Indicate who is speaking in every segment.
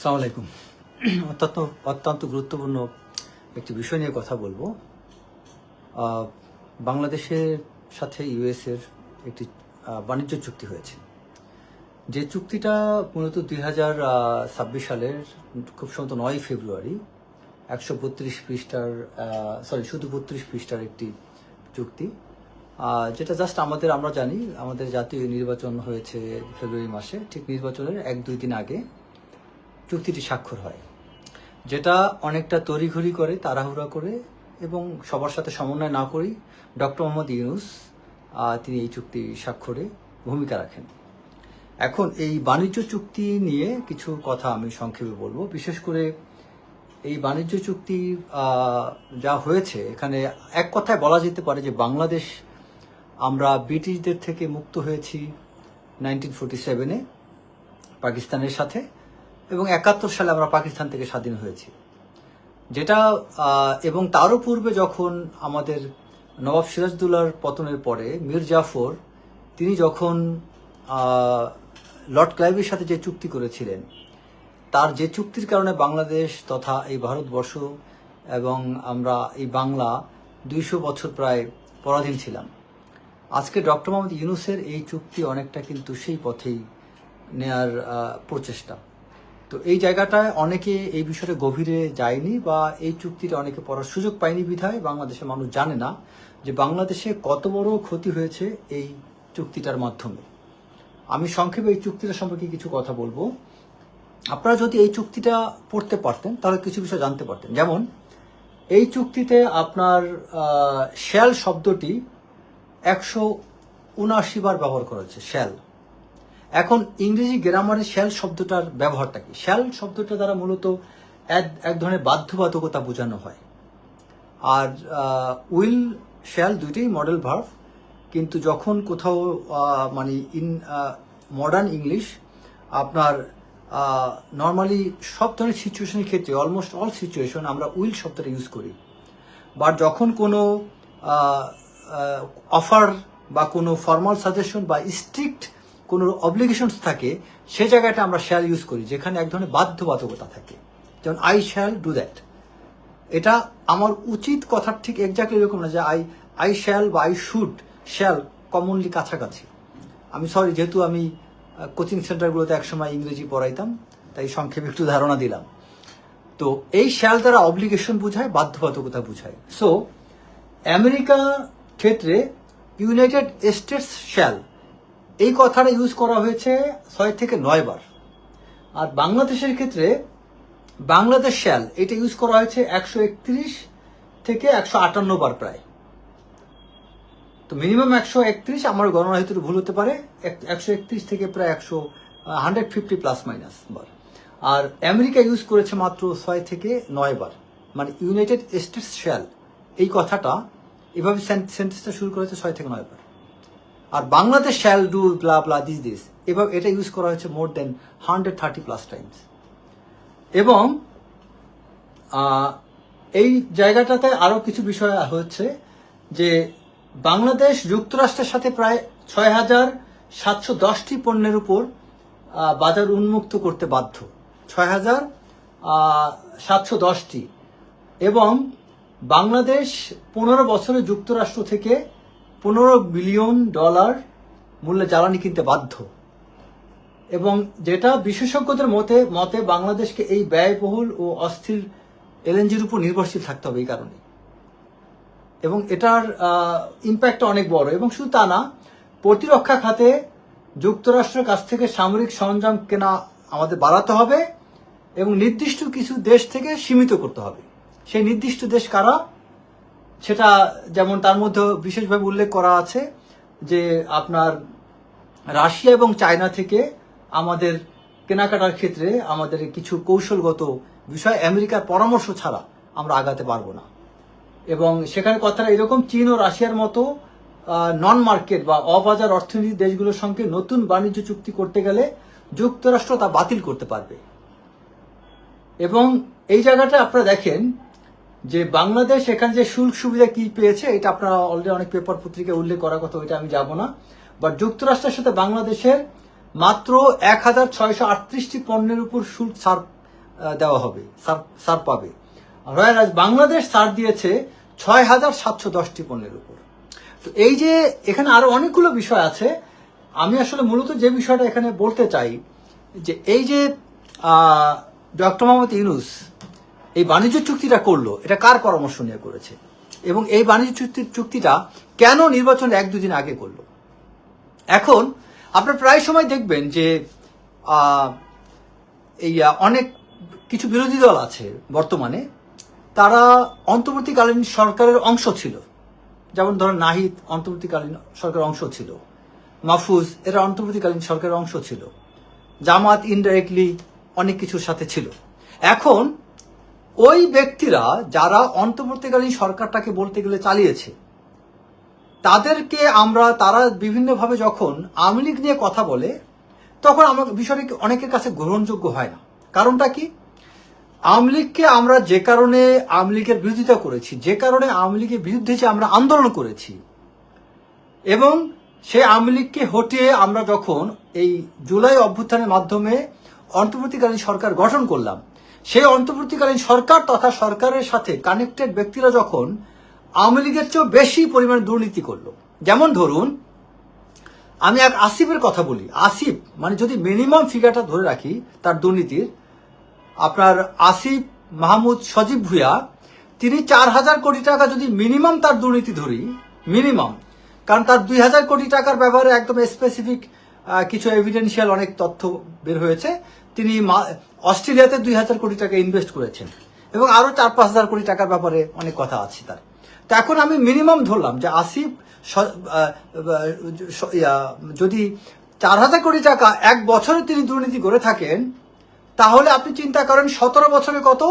Speaker 1: আসসালামু আলাইকুম। অত্যন্ত অত্যন্ত গুরুত্বপূর্ণ একটি বিষয় নিয়ে কথা বলবো। বাংলাদেশের সাথে ইউএস এর একটি বাণিজ্য চুক্তি হয়েছে, যে চুক্তিটা মূলত 2026 সালের খুব সম্ভবত 9 ফেব্রুয়ারি 132 পৃষ্ঠার শুধু 32 পৃষ্ঠার একটি চুক্তি, যেটা জাস্ট আমরা জানি আমাদের জাতীয় নির্বাচন হয়েছে ফেব্রুয়ারি মাসে, ঠিক নির্বাচনের 1-2 দিন আগে চুক্তিটি স্বাক্ষর হয়, যেটা অনেকটা তড়িঘড়ি করে, তাড়াহুড়া করে এবং সবার সাথে সমন্বয় না করেই ডক্টর মোহাম্মদ ইউনূস তিনি এই চুক্তি স্বাক্ষরে ভূমিকা রাখেন। এখন এই বাণিজ্য চুক্তি নিয়ে কিছু কথা আমি সংক্ষেপে বলবো। বিশেষ করে এই বাণিজ্য চুক্তি যা হয়েছে, এখানে এক কথায় বলা যেতে পারে যে বাংলাদেশ, আমরা ব্রিটিশদের থেকে মুক্ত হয়েছি 1947-এ পাকিস্তানের সাথে, এবং 71 সালে আমরা পাকিস্তান থেকে স্বাধীন হয়েছি। যেটা এবং তারও পূর্বে যখন আমাদের নবাব সিরাজউদ্দৌলার পতনের পরে মীর জাফর তিনি যখন লর্ড ক্লাইভের সাথে যে চুক্তি করেছিলেন, তার যে চুক্তির কারণে বাংলাদেশ তথা এই ভারতবর্ষ এবং আমরা এই বাংলা 200 বছর প্রায় পরাধীন ছিলাম। আজকে ডক্টর মোহাম্মদ ইউনূসের এই চুক্তি অনেকটা কিন্তু সেই পথেই নেয়ার প্রচেষ্টা। তো এই জায়গাটায় অনেকে এই বিষয়ে গভীরে যায়নি বা এই চুক্তিটা অনেকে পড়ার সুযোগ পায়নি বিধায় বাংলাদেশের মানুষ জানে না যে বাংলাদেশে কত বড় ক্ষতি হয়েছে এই চুক্তিটার মাধ্যমে। আমি সংক্ষেপে এই চুক্তিটা সম্পর্কে কিছু কথা বলবো। আপনারা যদি এই চুক্তিটা পড়তে পারতেন তাহলে কিছু বিষয় জানতে পারতেন। যেমন এই চুক্তিতে আপনার শ্যাল শব্দটি 179 বার ব্যবহার করা হচ্ছে, শ্যাল। এখন ইংরেজি গ্রামারে শ্যাল শব্দটার ব্যবহারটা কি? শ্যাল শব্দটা দ্বারা মূলত এক ধরনের বাধ্যবাধকতা বোঝানো হয়। আর উইল, শ্যাল দুইটাই মডেল ভার্ব, কিন্তু যখন কোথাও মানে ইন মডার্ন ইংলিশ আপনার নর্মালি সব ধরনের সিচুয়েশনের ক্ষেত্রে, অলমোস্ট অল সিচুয়েশন আমরা উইল শব্দটা ইউজ করি। বাট যখন কোনো অফার বা কোনো ফর্মাল সাজেশন বা স্ট্রিক্ট কোনো অব্লিগেশনস থাকে, সে জায়গাটা আমরা শ্যাল ইউজ করি, যেখানে এক ধরনের বাধ্যবাধকতা থাকে। যেমন আই শ্যাল ডু দ্যাট, এটা আমার উচিত কথার ঠিক এক্স্যাক্টলি এরকম না যে আই শ্যাল বা আই শুড, শ্যাল কমনলি কাছাকাছি। আমি সরি, যেহেতু আমি কোচিং সেন্টারগুলোতে একসময় ইংরেজি পড়াইতাম, তাই সংক্ষেপে একটু ধারণা দিলাম। তো এই শ্যাল দ্বারা অব্লিগেশন বোঝায়, বাধ্যবাধকতা বোঝায়। সো আমেরিকা ক্ষেত্রে ইউনাইটেড স্টেটস শ্যাল, এই কথাটা ইউজ করা হয়েছে 6 থেকে 9 বার। আর বাংলাদেশের ক্ষেত্রে বাংলাদেশ শ্যাল, এটা ইউজ করা হয়েছে 131 থেকে 158 বার প্রায়। তো মিনিমাম 131, আমার গণনা হয়তো ভুল হতে পারে, 131 থেকে প্রায় 150 প্লাস মাইনাস বার। আর আমেরিকা ইউজ করেছে মাত্র 6 থেকে 9 বার। মানে ইউনাইটেড স্টেটস শ্যাল, এই কথাটা এভাবে সেন্টেন্সটা শুরু করেছে 6 থেকে 9 বার। আর Bangladesh shall do blah blah this, এভাবে এটা ইউজ করা হয়েছে মোর দেন 130 প্লাস টাইমস। এবং এই জায়গাটাতে আরো কিছু বিষয় হচ্ছে যে বাংলাদেশ যুক্তরাষ্ট্রের সাথে প্রায় 6,710টি পণ্যের উপর বাজার উন্মুক্ত করতে বাধ্য, 6,710টি। এবং বাংলাদেশ 15 বছরে যুক্তরাষ্ট্র থেকে $15 বিলিয়ন মূল্যে জ্বালানি কিনতে বাধ্য। এবং যেটা বিশেষজ্ঞদের মতে বাংলাদেশকে এই ব্যয়বহুল ও অস্থির এলএনজির উপর নির্ভরশীল থাকতে হবে এই কারণে। এবং এটার ইম্প্যাক্ট অনেক বড়। এবং শুধু তা না, প্রতিরক্ষা খাতে যুক্তরাষ্ট্রের কাছ থেকে সামরিক সরঞ্জাম কেনা আমাদের বাড়াতে হবে এবং নির্দিষ্ট কিছু দেশ থেকে সীমিত করতে হবে। সেই নির্দিষ্ট দেশ কারা, সেটা যেমন তার মধ্যে বিশেষভাবে উল্লেখ করা আছে যে আপনার রাশিয়া এবং চায়না থেকে আমাদের কেনাকাটার ক্ষেত্রে আমাদের কিছু কৌশলগত বিষয় আমেরিকার পরামর্শ ছাড়া আমরা আগাতে পারবো না। এবং সেখানে কথাটা এরকম, চীন ও রাশিয়ার মতো নন মার্কেট বা অবাজার অর্থনীতির দেশগুলোর সঙ্গে নতুন বাণিজ্য চুক্তি করতে গেলে যুক্তরাষ্ট্র তা বাতিল করতে পারবে। এবং এই জায়গাটা আপনারা দেখেন যে বাংলাদেশ এখানে যে শুল্ক সুবিধা কি পেয়েছে, এটা আপনারা অলরেডি অনেক পেপার পত্রিকায় উল্লেখ করার কথা, ওইটা আমি যাব না। বাট যুক্তরাষ্ট্রের সাথে বাংলাদেশের মাত্র 1,638টি পণ্যের উপর শুল্ক ছাড় দেওয়া হবে, ছাড় পাবে। বাংলাদেশ ছাড় দিয়েছে 6,710টি পণ্যের উপর। তো এই যে এখানে আরো অনেকগুলো বিষয় আছে, আমি আসলে মূলত যে বিষয়টা এখানে বলতে চাই যে এই যে ডক্টর মোহাম্মদ ইউনূস এই বাণিজ্য চুক্তিটা করলো, এটা কার পরামর্শ নিয়ে করেছে এবং এই বাণিজ্য চুক্তিটা কেন নির্বাচনের 1-2 দিন আগে করলো। এখন আপনার প্রায় সময় দেখবেন যে এই অনেক কিছু বিরোধী দল আছে বর্তমানে, তারা অন্তর্বর্তীকালীন সরকারের অংশ ছিল, যেমন ধরেন নাহিদ অন্তর্বর্তীকালীন সরকারের অংশ ছিল, মাহফুজ এরা অন্তর্বর্তীকালীন সরকারের অংশ ছিল, জামাত ইনডাইরেক্টলি অনেক কিছুর সাথে ছিল। এখন ওই ব্যক্তিরা যারা অন্তর্বর্তীকালীন সরকারটাকে বলতে গেলে চালিয়েছে, তাদেরকে তারা বিভিন্নভাবে যখন আওয়ামী লীগ নিয়ে কথা বলে, তখন আমার বিষয়টি অনেকের কাছে গ্রহণযোগ্য হয় না। কারণটা কি? আওয়ামী লীগকে আমরা যে কারণে আওয়ামী লীগের বিরোধিতা করেছি, যে কারণে আওয়ামী লীগের বিরুদ্ধে যে আমরা আন্দোলন করেছি, এবং সেই আওয়ামী লীগকে হটিয়ে আমরা যখন এই জুলাই অভ্যুত্থানের মাধ্যমে অন্তর্বর্তীকালীন সরকার গঠন করলাম, সেই অন্তর্বর্তীকালীন সরকার তথা সরকারের সাথে কানেক্টেড ব্যক্তিরা যখন আওয়ামী লীগের চেয়েও বেশি পরিমাণে দুর্নীতি করলো, যেমন ধরুন আমি এক আসিফের কথা বলি। আসিফ মানে যদি মিনিমাম ফিগারটা ধরে রাখি তার দুর্নীতির, আপনার আসিফ মাহমুদ সজীব ভুঁইয়া, তিনি 4,000 কোটি টাকা যদি মিনিমাম তার দুর্নীতি ধরি, মিনিমাম, কারণ তার 2,000 কোটি টাকার ব্যাপারে একদম স্পেসিফিক কিছু এভিডেন্সিয়াল অনেক তথ্য বের হয়েছে। তিনি অস্ট্রেলিয়াতে 2,000 কোটি টাকা ইনভেস্ট করেছেন এবং আরো 4-5,000 কোটি টাকার ব্যাপারে অনেক কথা আছে তার। তো এখন আমি মিনিমাম ধরলাম যে আসিফ যদি 4,000 কোটি টাকা এক বছরে তিনি দুর্নীতি করে থাকেন, তাহলে আপনি চিন্তা করেন 17 বছরে কত?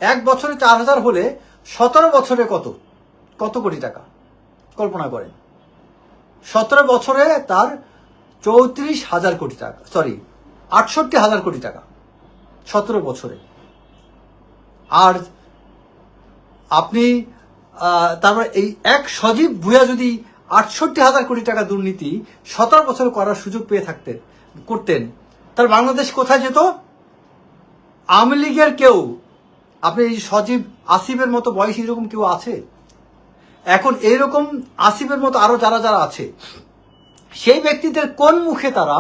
Speaker 1: এক বছরে 4,000 হলে 17 বছরে কত কোটি টাকা কল্পনা করেন। 17 বছরে তার 34,000 কোটি টাকা, সরি 68,000 কোটি টাকা 17 বছরে। আর আপনি তারপরে এই এক সজীব ভুঁইয়া যদি 68,000 কোটি টাকা দুর্নীতি 17 বছরে করার সুযোগ পেয়ে করতেন, তাহলে বাংলাদেশ কোথায় যেত? আওয়ামী লীগের কেউ, আপনি এই সজীব আসিফের মতো বয়সী এরকম কেউ আছে? এখন এইরকম আসিফের মতো আরো যারা যারা আছে, সেই ব্যক্তিদের কোন মুখে তারা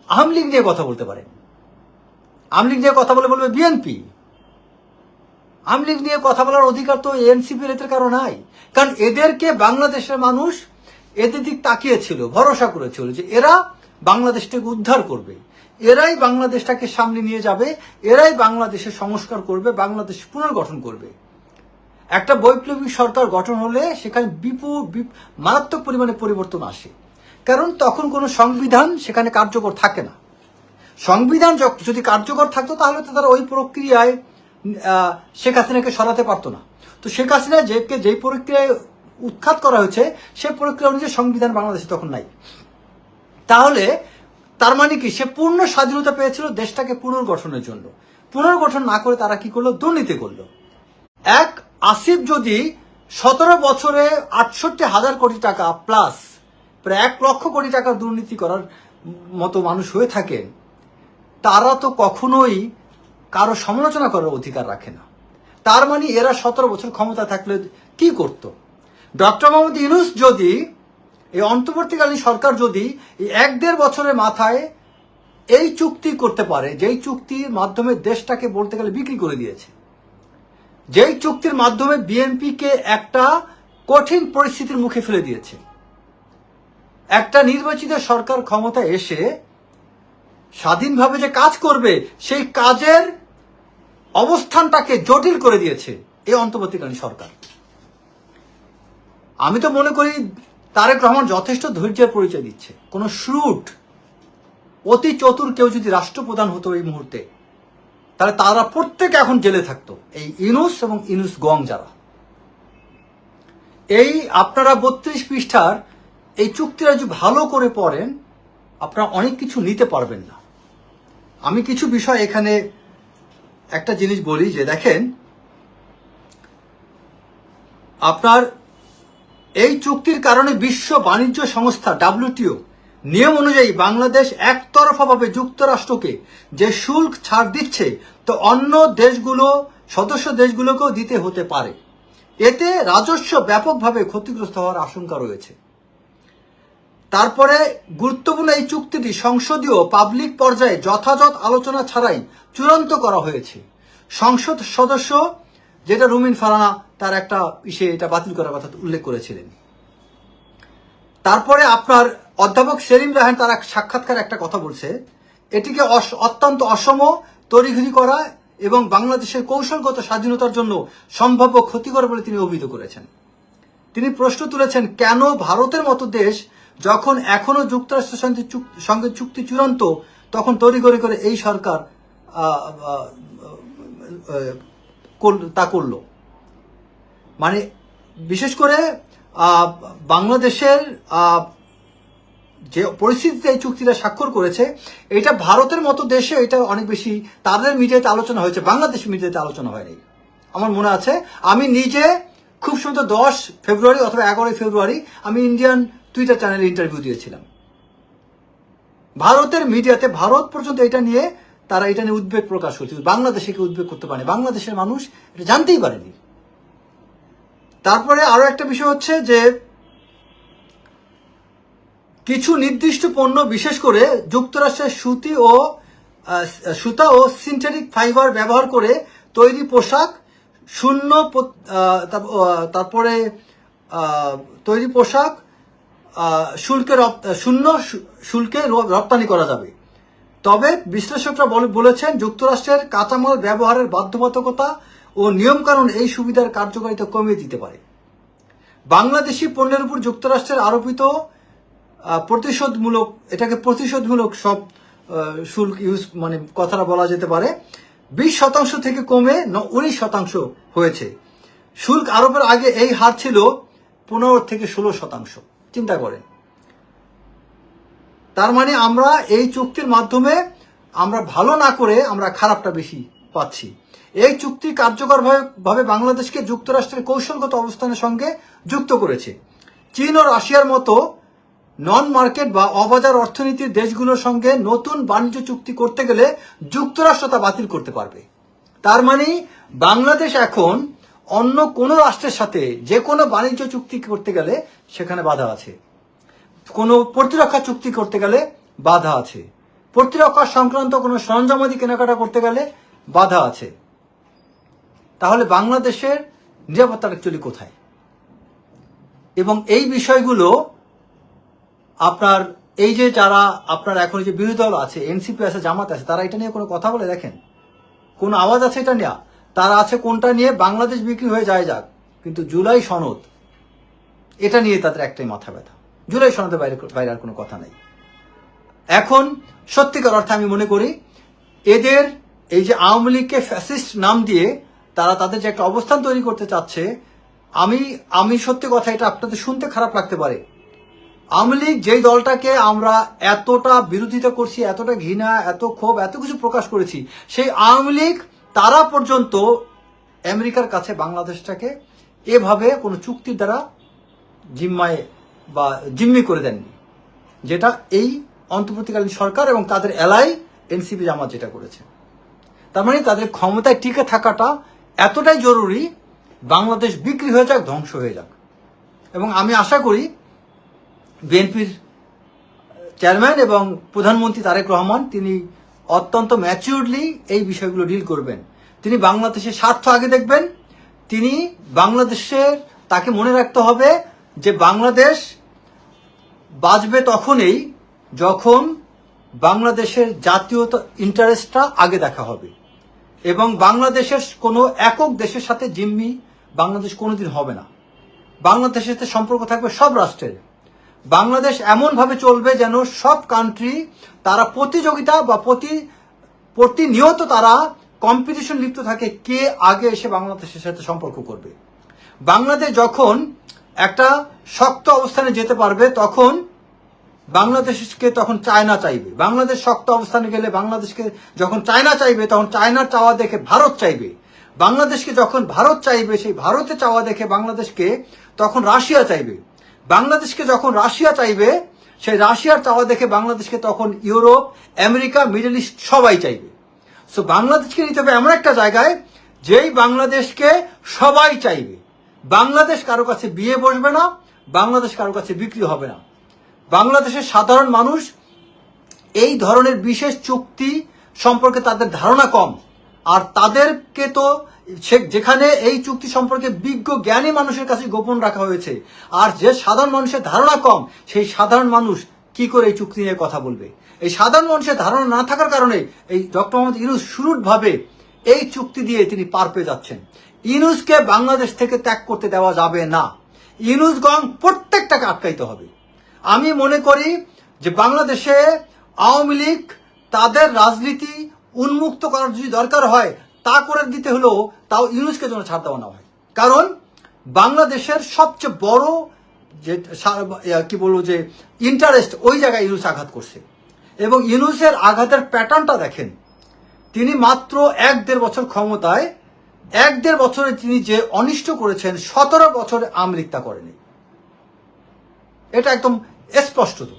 Speaker 1: আওয়ামী লীগ নিয়ে কথা বলতে পারে? আওয়ামী লীগ নিয়ে কথা বলবে বিএনপি। আওয়ামী লীগ নিয়ে কথা বলার অধিকার তো এনসিপির এদের কারো নাই। কারণ এদেরকে বাংলাদেশের মানুষ এদের দিক তাকিয়েছিল, ভরসা করেছিল যে এরা বাংলাদেশটাকে উদ্ধার করবে, এরাই বাংলাদেশটাকে সামনে নিয়ে যাবে, এরাই বাংলাদেশের সংস্কার করবে, বাংলাদেশ পুনর্গঠন করবে। একটা বৈপ্লবিক সরকার গঠন হলে সেখানে মারাত্মক পরিমাণে পরিবর্তন আসে, কারণ তখন কোনো সংবিধান সেখানে কার্যকর থাকে না। সংবিধান যদি কার্যকর থাকতো তাহলে তো তারা ওই প্রক্রিয়ায় শেখ হাসিনাকে সরাতে পারতো না। তো শেখ হাসিনা যেই প্রক্রিয়ায় উৎখাত করা হয়েছে, সেই প্রক্রিয়া অনুযায়ী সংবিধান বাংলাদেশে তখন নাই। তাহলে তার মানে কি, সে পূর্ণ স্বাধীনতা পেয়েছিল দেশটাকে পুনর্গঠনের জন্য। পুনর্গঠন না করে তারা কি করলো? দুর্নীতি করলো। এক আসিফ যদি 17 বছরে 68,000 কোটি টাকা প্লাস প্রায় 1 লক্ষ কোটি টাকা দুর্নীতি করার মতো মানুষ হয়ে থাকেন, তারা তো কখনোই কারো সমালোচনা করার অধিকার রাখে না। তার মানে এরা 17 বছর ক্ষমতা থাকলে কি করত? ডক্টর মোহাম্মদ ইউনূস যদি, এই অন্তর্বর্তীকালীন সরকার যদি এই 1-1.5 বছরের মাথায় এই চুক্তি করতে পারে, যেই চুক্তির মাধ্যমে দেশটাকে বলতে গেলে বিক্রি করে দিয়েছে, যেই চুক্তির মাধ্যমে বিএনপিকে একটা কঠিন পরিস্থিতির মুখে ফেলে দিয়েছে, একটা নির্বাচিত সরকার ক্ষমতা এসে স্বাধীনভাবে যে কাজ করবে সেই কাজের অবস্থানটাকে জটিল করে দিয়েছে এই অন্তর্বর্তীকালীন সরকার। আমি তো মনে করি তারেক রহমান যথেষ্ট ধৈর্যের পরিচয় দিচ্ছে। কোন শ্রুট অতি চতুর কেউ যদি রাষ্ট্রপ্রধান হতো এই মুহূর্তে, তাহলে তারা প্রত্যেকে এখন জেলে থাকতো, এই ইউনূস এবং ইউনূস গং যারা। এই আপনারা 32 পৃষ্ঠার এই চুক্তিটা যদি ভালো করে পড়েন, আপনারা অনেক কিছু নিতে পারবেন না। আমি কিছু বিষয় এখানে একটা জিনিস বলি যে দেখেন, আপনার এই চুক্তির কারণে বিশ্ব বাণিজ্য সংস্থা WTO নিয়ম অনুযায়ী বাংলাদেশ একতরফাভাবে যুক্তরাষ্ট্রকে যে শুল্ক ছাড় দিচ্ছে তো অন্য দেশগুলো, সদস্য দেশগুলোকেও দিতে হতে পারে। এতে রাজস্ব ব্যাপকভাবে ক্ষতিগ্রস্ত হওয়ার আশঙ্কা রয়েছে। তারপরে গুরুত্বপূর্ণ এই চুক্তিটি সংসদীয় পাবলিক পর্যায়ে যথাযথ আলোচনা ছাড়াই চূড়ান্ত করা হয়েছে। সংসদ সদস্য যেটা রুমিন ফারহানা তার একটা এটা বাতিল করার কথা উল্লেখ করেছিলেন। তারপরে আপনার অধ্যাপক সেলিম রায়হান তার এক সাক্ষাৎকার একটা কথা বলছে, এটিকে অত্যন্ত অসম, তড়িঘড়ি করা এবং বাংলাদেশের কৌশলগত স্বাধীনতার জন্য সম্ভাব্য ক্ষতিকর বলে তিনি অভিহিত করেছেন। তিনি প্রশ্ন তুলেছেন, কেন ভারতের মতো দেশ যখন এখনো যুক্তরাষ্ট্রের সঙ্গে চুক্তি চূড়ান্ত তখন তড়িঘড়ি করে এই সরকার তা করল। মানে বিশেষ করে বাংলাদেশের যে পরিস্থিতিতে এই চুক্তিটা স্বাক্ষর করেছে, এটা ভারতের মতো দেশে এটা অনেক বেশি তাদের মিডিয়াতে আলোচনা হয়েছে, বাংলাদেশ মিডিয়াতে আলোচনা হয়নি। আমার মনে আছে আমি নিজে খুব সুন্দর 10 ফেব্রুয়ারি অথবা 11 ফেব্রুয়ারি আমি ইন্ডিয়ান টুইটার চ্যানেলে ইন্টারভিউ দিয়েছিলাম। ভারতের মিডিয়াতে ভারত পর্যন্ত এটা নিয়ে তারা এটা নিয়ে উদ্বেগ প্রকাশ করছে, বাংলাদেশে কেউ উদ্বেগ করতে পারেনি, বাংলাদেশের মানুষ এটা জানতেই পারেনি। তারপরে আরো একটা বিষয় হচ্ছে যে কিছু নির্দিষ্ট পণ্য, বিশেষ করে যুক্তরাষ্ট্রের সুতা ও সিনথেটিক ফাইবার ব্যবহার করে তৈরি পোশাক তারপরে তৈরি পোশাক শূন্য শুল্কে রপ্তানি করা যাবে। তবে বিশ্লেষকরা বলেছেন যুক্তরাষ্ট্রের কাঁচামাল ব্যবহারের বাধ্যবাধকতা ও নিয়মকানুন এই সুবিধার কার্যকারিতা কমিয়ে দিতে পারে। বাংলাদেশি পণ্যের উপর যুক্তরাষ্ট্রের আরোপিত প্রতিশোধমূলক সব শুল্ক মানে কথাটা বলা যেতে পারে 20% থেকে কমে 19% হয়েছে। শুল্ক আরোপের আগে এই হার ছিল 15 থেকে 16%। চিন্তা করেন। তার মানে আমরা এই চুক্তির মাধ্যমে আমরা ভালো না করে আমরা খারাপটা বেশি পাচ্ছি। এই চুক্তি কার্যকরভাবে বাংলাদেশকে যুক্তরাষ্ট্রের কৌশলগত অবস্থানের সঙ্গে যুক্ত করেছে। চীন ও রাশিয়ার মতো নন মার্কেট বা অবাজার অর্থনীতির দেশগুলোর সঙ্গে নতুন বাণিজ্য চুক্তি করতে গেলে যুক্তরাষ্ট্র তা বাতিল করতে পারবে। তার মানে বাংলাদেশ এখন অন্য কোনো রাষ্ট্রের সাথে যে কোনো বাণিজ্য চুক্তি করতে গেলে সেখানে বাধা আছে, কোনো প্রতিরক্ষা চুক্তি করতে গেলে বাধা আছে, প্রতিরক্ষা সংক্রান্ত কোনো সরঞ্জামাদি কেনাকাটা করতে গেলে বাধা আছে। তাহলে বাংলাদেশের নিরাপত্তা অ্যাকচুয়ালি কোথায়? এবং এই বিষয়গুলো আপনার এই যে যারা আপনার এখন যে বিরোধী দল আছে, এনসিপি আছে, জামাত আছে, তারা এটা নিয়ে কোনো কথা বলে দেখেন? কোনো আওয়াজ আছে এটা নিয়ে? তারা আছে কোনটা নিয়ে? বাংলাদেশ বিক্রি হয়ে যায় যাক, কিন্তু জুলাই সনদ এটা নিয়ে তাদের একটাই মাথা ব্যথা। জুলাই সনদের বাইরে আর কোনো কথা নাই। এখন সত্যিকার অর্থে আমি মনে করি এদের এই যে আওয়ামী লীগকে ফ্যাসিস্ট নাম দিয়ে তারা তাদের যে একটা অবস্থান তৈরি করতে চাচ্ছে, আমি সত্যি কথা, এটা আপনাদের শুনতে খারাপ লাগতে পারে, আওয়ামী লীগ যেই দলটাকে আমরা এতটা বিরোধিতা করছি, এতটা ঘৃণা, এত ক্ষোভ, এত কিছু প্রকাশ করেছি, সেই আওয়ামী লীগ তারা পর্যন্ত আমেরিকার কাছে বাংলাদেশটাকে এভাবে কোনো চুক্তির দ্বারা জিম্মি করে দেননি, যেটা এই অন্তর্বর্তীকালীন সরকার এবং তাদের এলাই এনসিপি জামাত যেটা করেছে। তার মানে তাদের ক্ষমতায় টিকে থাকাটা এতটাই জরুরি, বাংলাদেশ বিক্রি হয়ে যাক, ধ্বংস হয়ে যাক। এবং আমি আশা করি বিএনপির চেয়ারম্যান এবং প্রধানমন্ত্রী তারেক রহমান তিনি অত্যন্ত ম্যাচিউরলি এই বিষয়গুলো ডিল করবেন। তিনি বাংলাদেশের স্বার্থ আগে দেখবেন। তিনি তাকে মনে রাখতে হবে যে বাংলাদেশ বাঁচবে তখনই যখন বাংলাদেশের জাতীয়তা ইন্টারেস্টটা আগে দেখা হবে, এবং বাংলাদেশের কোনো একক দেশের সাথে জিম্মি বাংলাদেশ কোনোদিন হবে না। বাংলাদেশের সাথে সম্পর্ক থাকবে সব রাষ্ট্রের। বাংলাদেশ এমনভাবে চলবে যেন সব কান্ট্রি তারা প্রতিযোগিতা বা প্রতিনিয়ত তারা কম্পিটিশন লিপ্ত থাকে, কে আগে এসে বাংলাদেশের সাথে সম্পর্ক করবে। বাংলাদেশ যখন একটা শক্ত অবস্থানে যেতে পারবে তখন বাংলাদেশকে তখন চায়না চাইবে। বাংলাদেশ শক্ত অবস্থানে গেলে বাংলাদেশকে যখন চায়না চাইবে তখন চায়নার চাওয়া দেখে ভারত চাইবে। বাংলাদেশকে যখন ভারত চাইবে সেই ভারতের চাওয়া দেখে বাংলাদেশকে তখন রাশিয়া চাইবে। বাংলাদেশকে যখন রাশিয়া চাইবে সেই রাশিয়ার চাওয়া দেখে বাংলাদেশকে তখন ইউরোপ, আমেরিকা, মিডল ইস্ট সবাই চাইবে। সো বাংলাদেশকে নিতে হবে এমন একটা জায়গায় যেই বাংলাদেশকে সবাই চাইবে। বাংলাদেশ কারো কাছে বিয়ে বসবে না, বাংলাদেশ কারো কাছে বিক্রি হবে না। বাংলাদেশের সাধারণ মানুষ এই ধরনের বিশেষ চুক্তি সম্পর্কে তাদের ধারণা কম, আর তাদেরকে তো যেখানে এই চুক্তি সম্পর্কে বিজ্ঞ জ্ঞানী মানুষের কাছে গোপন রাখা হয়েছে, আর যে সাধারণ মানুষের ধারণা কম সেই সাধারণ মানুষ কি করে এই চুক্তি নিয়ে কথা বলবে? এই সাধারণ মানুষের ধারণা না থাকার কারণে এই ডক্টর মোহাম্মদ ইউনূস শুরুভাবে এই চুক্তি দিয়ে তিনি পার পেয়ে যাচ্ছেন। ইউনূসকে বাংলাদেশ থেকে ত্যাগ করতে দেওয়া যাবে না। ইউনূসগণ প্রত্যেকটাকে আটকাইতে হবে। আমি মনে করি যে বাংলাদেশে আওয়ামী লীগ তাদের রাজনীতি উন্মুক্ত করার যদি দরকার হয় তা করে দিতে হলেও তাও ইউনূসকে যেন ছাড় দেওয়া না হয়। কারণ বাংলাদেশের সবচেয়ে বড় যে কি বলবো যে ইন্টারেস্ট ওই জায়গায় ইউনূস আঘাত করছে, এবং ইউনূসের আঘাতের প্যাটার্নটা দেখেন। তিনি মাত্র 1-1.5 বছর ক্ষমতায়, 1-1.5 বছরে তিনি যে অনিষ্ট করেছেন 17 বছরে আওয়ামী লীগ তা করেনি। এটা একদম স্পষ্টত।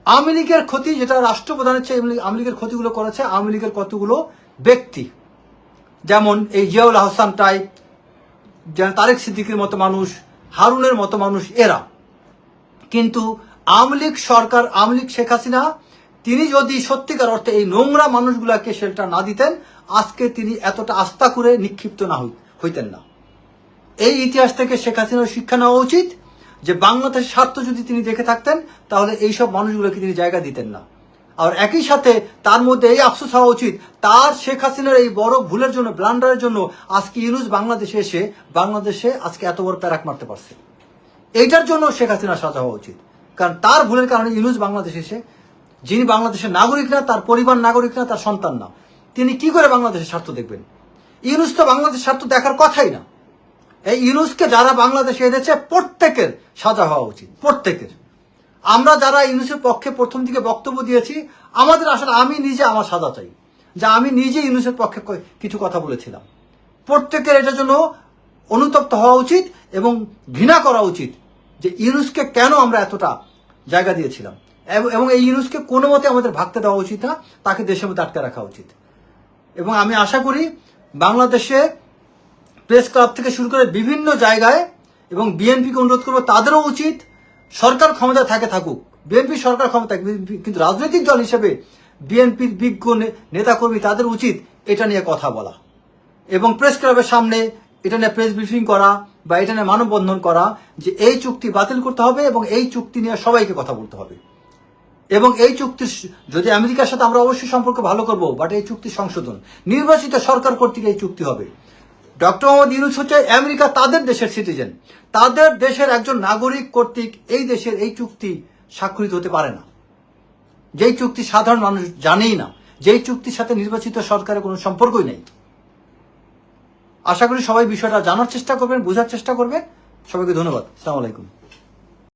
Speaker 1: আওয়ামী লীগের ক্ষতি যেটা রাষ্ট্রপ্রধানের চেয়ে আওয়ামী লীগের ক্ষতিগুলো করেছে আওয়ামী লীগের কতগুলো ব্যক্তি, যেমন এই জিয়াউল আহসান টাইপ, তারেক সিদ্দিকীর মতো মানুষ, হারুনের মতো মানুষ, এরা। কিন্তু আওয়ামী লীগ সরকার, আওয়ামী লীগ শেখ হাসিনা তিনি যদি সত্যিকার অর্থে এই নোংরা মানুষগুলাকে শেল্টার না দিতেন, আজকে তিনি এতটা আস্থা করে নিক্ষিপ্ত না হইতেন না। এই ইতিহাস থেকে শেখ হাসিনার শিক্ষা নেওয়া উচিত যে বাংলাদেশের স্বার্থ যদি তিনি দেখে থাকতেন তাহলে এইসব মানুষগুলোকে তিনি জায়গা দিতেন না। আর একই সাথে তার মধ্যে এই আফসোস হওয়া উচিত, তার শেখ হাসিনার এই বড় ভুলের জন্য, ব্লান্ডারের জন্য আজকে ইউনূস বাংলাদেশে এসে বাংলাদেশে আজকে এত বড় প্যারাক মারতে পারছে। এইটার জন্য শেখ হাসিনার সাজা হওয়া উচিত। কারণ তার ভুলের কারণে ইউনূস বাংলাদেশে এসে, যিনি বাংলাদেশের নাগরিক না, তার পরিবার নাগরিক না, তার সন্তান না, তিনি কি করে বাংলাদেশের স্বার্থ দেখবেন? ইউনূস তো বাংলাদেশের স্বার্থ দেখার কথাই না। এই ইউনূসকে যারা বাংলাদেশে এনেছে প্রত্যেকের সাজা হওয়া উচিত, প্রত্যেকের। আমরা যারা ইউনূসের পক্ষে প্রথম দিকে বক্তব্য দিয়েছি, আমাদের আসলে আমি নিজে আমার সাজা চাই, যা আমি নিজে ইউনূসের পক্ষে কিছু কথা বলেছিলাম। প্রত্যেকের এটার জন্য অনুতপ্ত হওয়া উচিত এবং ঘৃণা করা উচিত যে ইউনূসকে কেন আমরা এতটা জায়গা দিয়েছিলাম, এবং এই ইউনূসকে কোনো মতে আমাদের ভাগতে দেওয়া উচিত না, তাকে দেশের মধ্যে আটকে রাখা উচিত। এবং আমি আশা করি বাংলাদেশে প্রেস ক্লাব থেকে শুরু করে বিভিন্ন জায়গায়, এবং বিএনপিকে অনুরোধ করবো তাদেরও উচিত, সরকার ক্ষমতা থাকুক, বিএনপি সরকার ক্ষমতা, কিন্তু রাজনৈতিক দল হিসেবে বিএনপির বিজ্ঞ নেতাকর্মী তাদের উচিত এটা নিয়ে কথা বলা, এবং প্রেস ক্লাবের সামনে এটা নিয়ে প্রেস ব্রিফিং করা বা এটা নিয়ে মানববন্ধন করা যে এই চুক্তি বাতিল করতে হবে এবং এই চুক্তি নিয়ে সবাইকে কথা বলতে হবে। এবং এই চুক্তির যদি আমেরিকার সাথে আমরা অবশ্যই সম্পর্ক ভালো করব, বাট এই চুক্তি সংশোধন নির্বাচিত সরকার কর্তৃক এই চুক্তি হবে। ডক্টর মোহাম্মদ ইউনূস হচ্ছে আমেরিকা তাদের দেশের সিটিজেন, তাদের দেশের একজন নাগরিক কর্তৃক এই দেশের এই চুক্তি স্বাক্ষরিত হতে পারে না, যেই চুক্তি সাধারণ মানুষ জানেই না, যেই চুক্তির সাথে নির্বাচিত সরকারের কোনো সম্পর্কই নেই। আশা করি সবাই বিষয়টা জানার চেষ্টা করবেন, বোঝার চেষ্টা করবেন। সবাইকে ধন্যবাদ। আসসালামু আলাইকুম।